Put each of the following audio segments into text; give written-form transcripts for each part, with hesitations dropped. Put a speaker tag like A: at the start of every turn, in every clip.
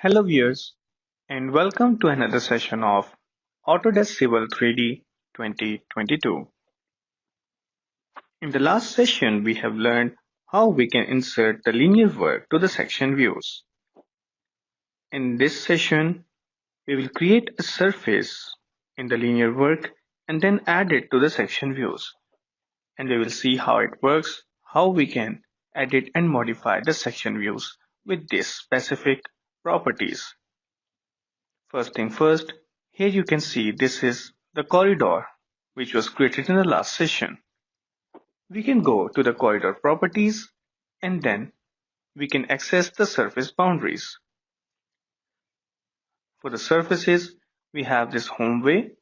A: Hello viewers and welcome to another session of Autodesk Civil 3D 2022. In the last session we have learned how we can insert the linear work to the section views. In this session we will create a surface in the linear work and then add it to the section views, and we will see how it works, how we can edit and modify the section views with these specific properties. First thing first, here you can see this is the corridor which was created in the last session. We can go to the corridor properties and then we can access the surface boundaries. For the surfaces, we have this home way.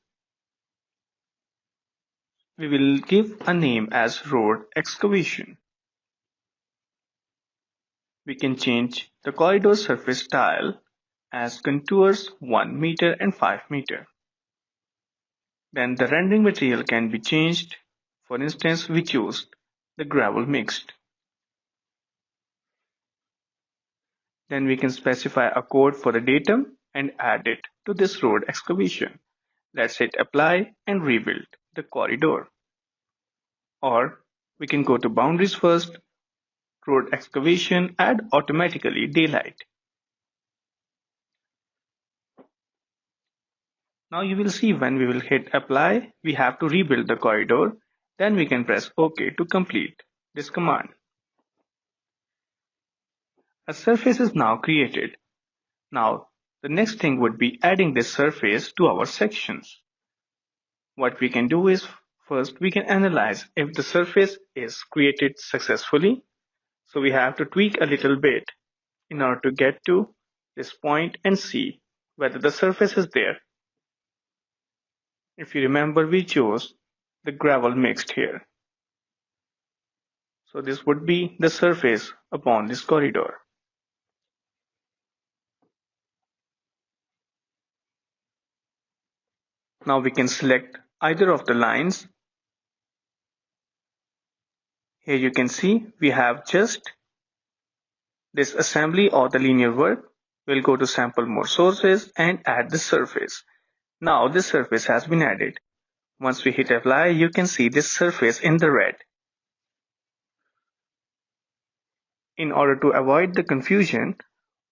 A: We will give a name as road excavation. We can change the corridor surface style as contours 1 meter and 5 meter. Then the rendering material can be changed. For instance, we choose the gravel mixed. Then we can specify a code for the datum and add it to this road excavation. Let's hit apply and rebuild the corridor. Or we can go to boundaries first, road excavation, add automatically daylight. Now you will see when we will hit apply, we have to rebuild the corridor. Then we can press OK to complete this command. A surface is now created. Now the next thing would be adding this surface to our sections. What we can do is first we can analyze if the surface is created successfully. So we have to tweak a little bit in order to get to this point and see whether the surface is there. If you remember, we chose the gravel mixed here. So this would be the surface upon this corridor. Now we can select either of the lines. Here you can see we have just this assembly or the linear work. We'll go to sample more sources and add the surface. Now this surface has been added. Once we hit apply, you can see this surface in the red. In order to avoid the confusion,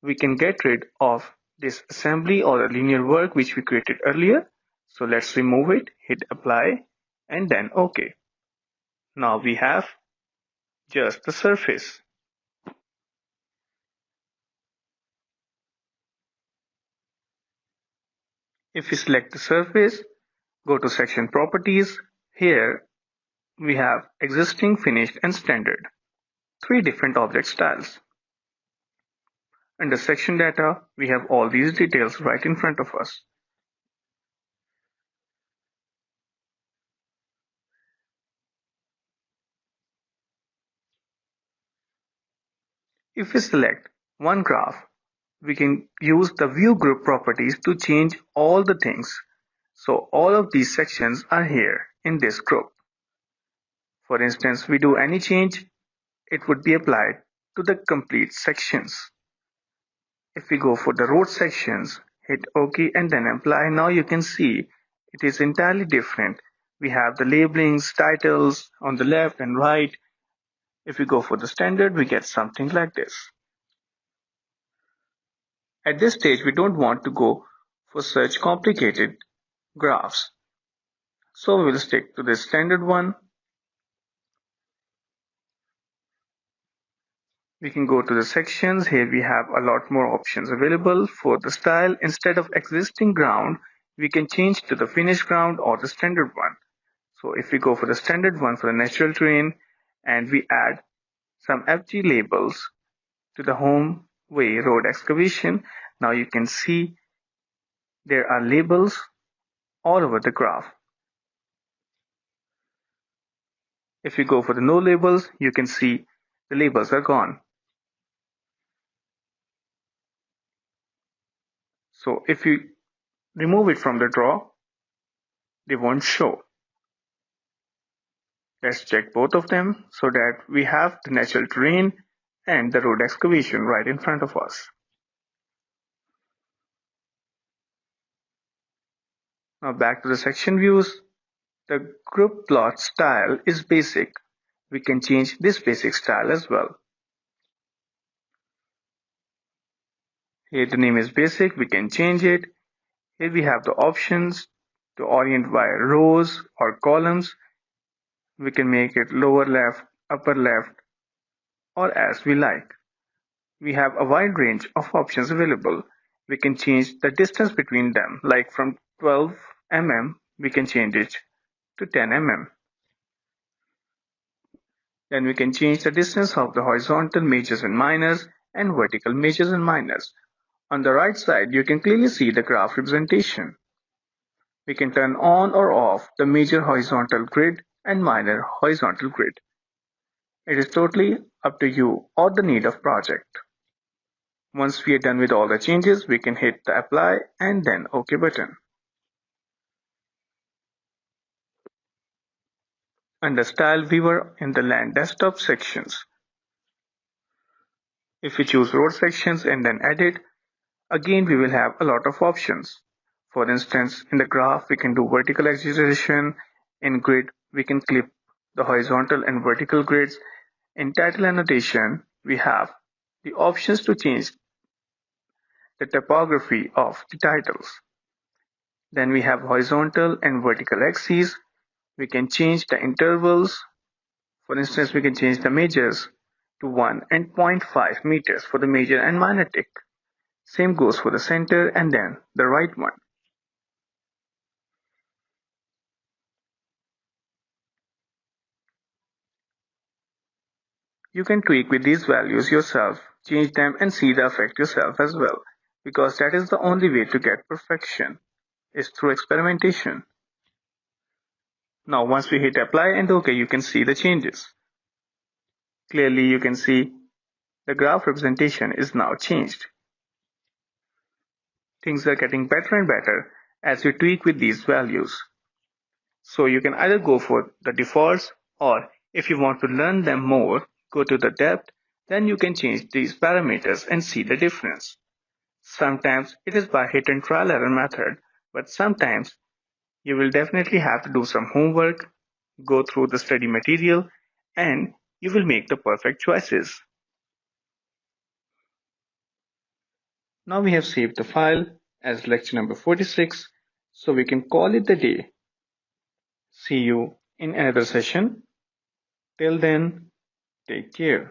A: we can get rid of this assembly or the linear work which we created earlier. So let's remove it, hit apply and then OK. Now we have just the surface. If we select the surface, go to section properties. Here we have existing, finished and standard. Three different object styles. Under section data, we have all these details right in front of us. If we select one graph, we can use the view group properties to change all the things. So all of these sections are here in this group. For instance, we do any change, it would be applied to the complete sections. If we go for the road sections, hit OK and then apply, now you can see it is entirely different. We have the labelings, titles on the left and right. If we go for the standard, we get something like this. At this stage, we don't want to go for such complicated graphs. So we will stick to the standard one. We can go to the sections. Here we have a lot more options available. For the style, instead of existing ground, we can change to the finished ground or the standard one. So if we go for the standard one for the natural terrain and we add some FG labels to the home way road excavation, now you can see there are labels all over the graph. If you go for the no labels, you can see the labels are gone. So if you remove it from the draw, they won't show. Let's check both of them so that we have the natural terrain and the road excavation right in front of us. Now back to the section views. The group plot style is basic. We can change this basic style as well. Here the name is basic, we can change it. Here we have the options to orient via rows or columns. We can make it lower left, upper left, or as we like. We have a wide range of options available. We can change the distance between them, like from 12 mm, we can change it to 10 mm. Then we can change the distance of the horizontal majors and minors and vertical majors and minors. On the right side, you can clearly see the graph representation. We can turn on or off the major horizontal grid and minor horizontal grid. It is totally up to you or the need of project. Once we are done with all the changes, we can hit the apply and then OK button. Under Style Viewer in the Land Desktop sections, if we choose road sections and then edit, again we will have a lot of options. For instance, in the graph we can do vertical acceleration, in grid we can clip the horizontal and vertical grids. In title annotation, we have the options to change the typography of the titles. Then we have horizontal and vertical axes. We can change the intervals. For instance, we can change the majors to 1 and zero point 0.5 meters for the major and minor tick. Same goes for the center and then the right one. You can tweak with these values yourself, change them and see the effect yourself as well, because that is the only way to get perfection, is through experimentation. Now once we hit apply and OK, you can see the changes. Clearly you can see the graph representation is now changed. Things are getting better and better as you tweak with these values. So you can either go for the defaults, or if you want to learn them more, go to the depth, then you can change these parameters and see the difference. Sometimes it is by hit and trial error method, but sometimes you will definitely have to do some homework, go through the study material, and you will make the perfect choices. Now we have saved the file as lecture number 46, so we can call it the day. See you in another session. Till then, take care.